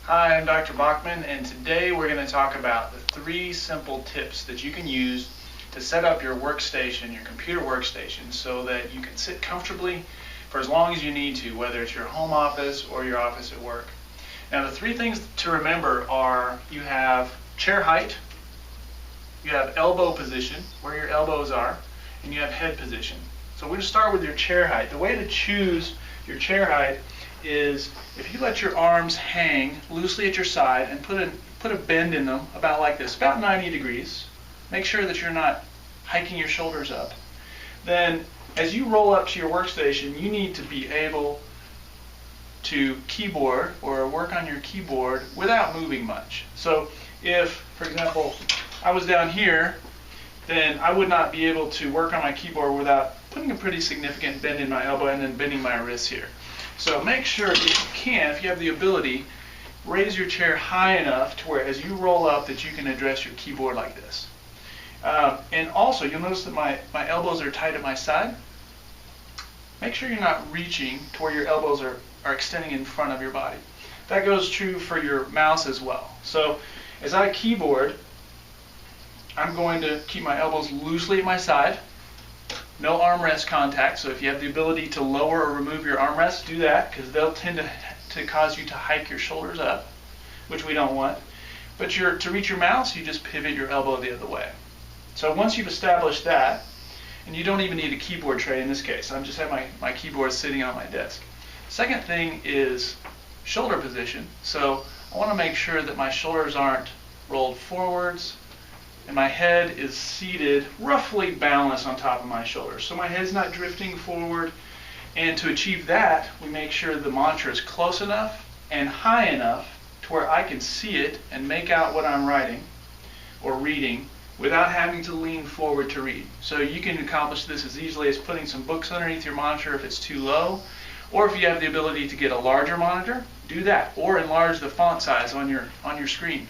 Hi, I'm Dr. Bachman, and today we're going to talk about the 3 simple tips that you can use to set up your workstation, your computer workstation, so that you can sit comfortably for as long as you need to, whether it's your home office or your office at work. Now, the 3 things to remember are you have chair height, you have elbow position, where your elbows are, and you have head position. So we're going to start with your chair height. The way to choose your chair height is if you let your arms hang loosely at your side and put a bend in them about like this, about 90 degrees. Make sure that you're not hiking your shoulders up. Then as you roll up to your workstation, you need to be able to keyboard or work on your keyboard without moving much. So if, for example, I was down here, then I would not be able to work on my keyboard without putting a pretty significant bend in my elbow and then bending my wrist here. So make sure, if you can, if you have the ability, raise your chair high enough to where as you roll up that you can address your keyboard like this. And also, you'll notice that my elbows are tight at my side. Make sure you're not reaching to where your elbows are extending in front of your body. That goes true for your mouse as well. So as I keyboard, I'm going to keep my elbows loosely at my side. No armrest contact, so if you have the ability to lower or remove your armrests, do that, because they'll tend to cause you to hike your shoulders up, which we don't want. But to reach your mouse, you just pivot your elbow the other way. So once you've established that, and you don't even need a keyboard tray in this case, I just have my keyboard sitting on my desk. Second thing is shoulder position. So I want to make sure that my shoulders aren't rolled forwards, and my head is seated roughly balanced on top of my shoulders. So my head's not drifting forward. And to achieve that, we make sure the monitor is close enough and high enough to where I can see it and make out what I'm writing or reading without having to lean forward to read. So you can accomplish this as easily as putting some books underneath your monitor if it's too low, or if you have the ability to get a larger monitor, do that, or enlarge the font size on your screen.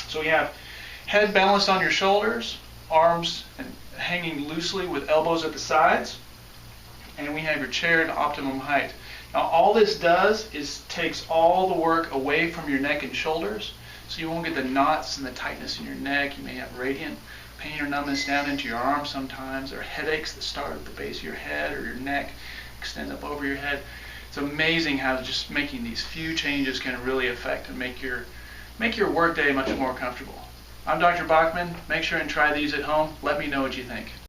So we have head balanced on your shoulders, arms hanging loosely with elbows at the sides, and we have your chair at optimum height. Now all this does is takes all the work away from your neck and shoulders, so you won't get the knots and the tightness in your neck. You may have radiant pain or numbness down into your arms sometimes, or headaches that start at the base of your head or your neck, extend up over your head. It's amazing how just making these few changes can really affect and make your workday much more comfortable. I'm Dr. Bachman. Make sure and try these at home. Let me know what you think.